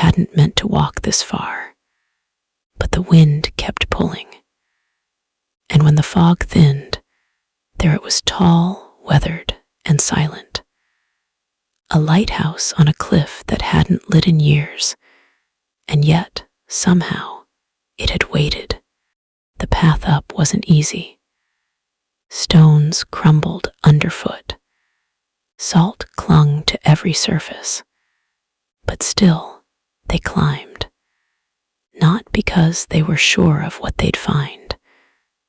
hadn't meant to walk this far, but the wind kept pulling. And when the fog thinned, there it was, tall, weathered, and silent. A lighthouse on a cliff that hadn't lit in years, and yet, somehow, it had waited. The path up wasn't easy. Stones crumbled underfoot. Salt clung to every surface. But still, they climbed. Not because they were sure of what they'd find,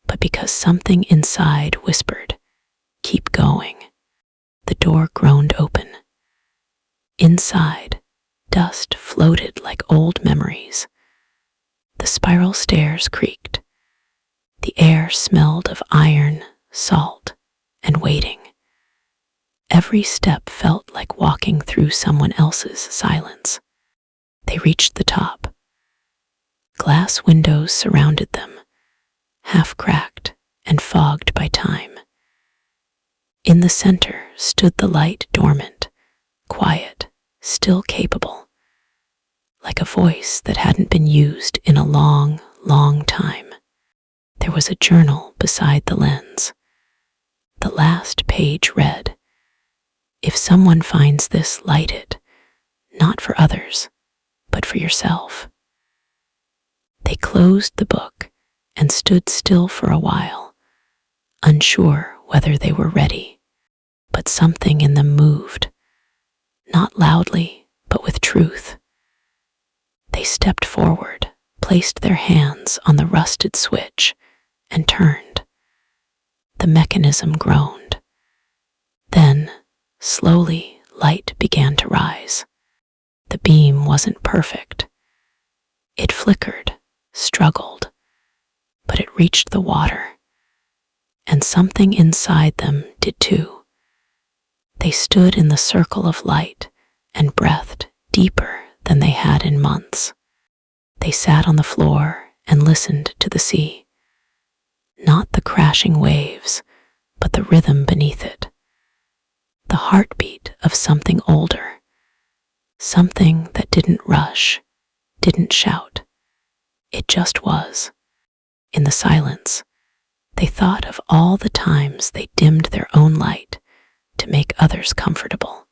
but because something inside whispered, "Keep going." The door groaned open. Inside, dust floated like old memories. The spiral stairs creaked. The air smelled of iron, salt, and waiting. Every step felt like walking through someone else's silence. They reached the top. Glass windows surrounded them, half cracked and fogged by time. In the center stood the light, dormant, quiet, still capable, like a voice that hadn't been used in a long, long time. There was a journal beside the lens. The last page read, "If someone finds this, light it, not for others, but for yourself." They closed the book and stood still for a while, unsure whether they were ready, but something in them moved, not loudly, but with truth. They stepped forward, placed their hands on the rusted switch, and turned. The mechanism groaned. Then, slowly, light began to rise. The beam wasn't perfect. It flickered, struggled, but it reached the water. And something inside them did too. They stood in the circle of light and breathed deeper than they had in months. They sat on the floor and listened to the sea. Not the crashing waves, but the rhythm beneath it. The heartbeat of something older. Something that didn't rush, didn't shout. It just was. In the silence, they thought of all the times they dimmed their own light to make others comfortable.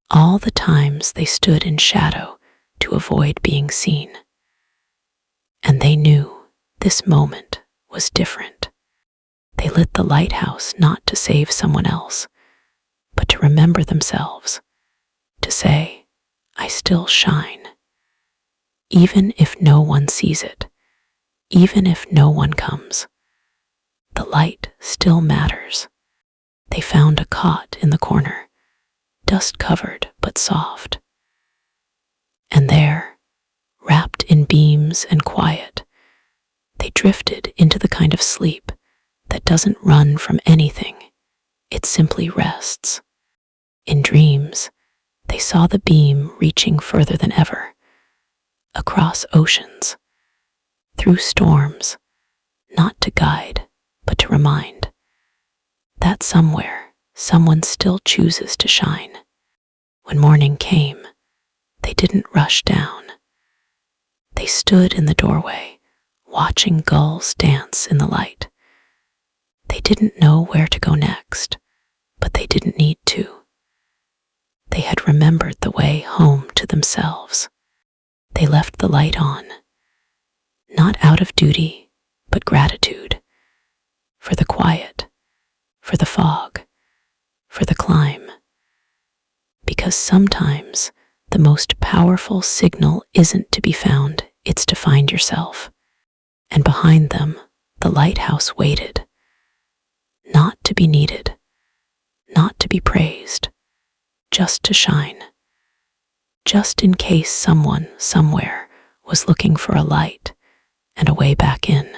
All the times they stood in shadow to avoid being seen. And they knew this moment was different. They lit the lighthouse not to save someone else, but to remember themselves, to say, "I still shine." Even if no one sees it, even if no one comes, the light still matters. They found a cot in the corner, dust-covered but soft. And there, wrapped in beams and quiet, they drifted into the kind of sleep that doesn't run from anything, it simply rests. In dreams, they saw the beam reaching further than ever, across oceans, through storms, not to guide, but to remind that somewhere, someone still chooses to shine. When morning came, they didn't rush down. They stood in the doorway, watching gulls dance in the light. They didn't know where to go next, but they didn't need to. They had remembered the way home to themselves. They left the light on, not out of duty, but gratitude, for the quiet, for the fog, for the climb. Because sometimes the most powerful signal isn't to be found, it's to find yourself. And behind them, the lighthouse waited, not to be needed, not to be praised, just to shine. Just in case someone, somewhere, was looking for a light and a way back in.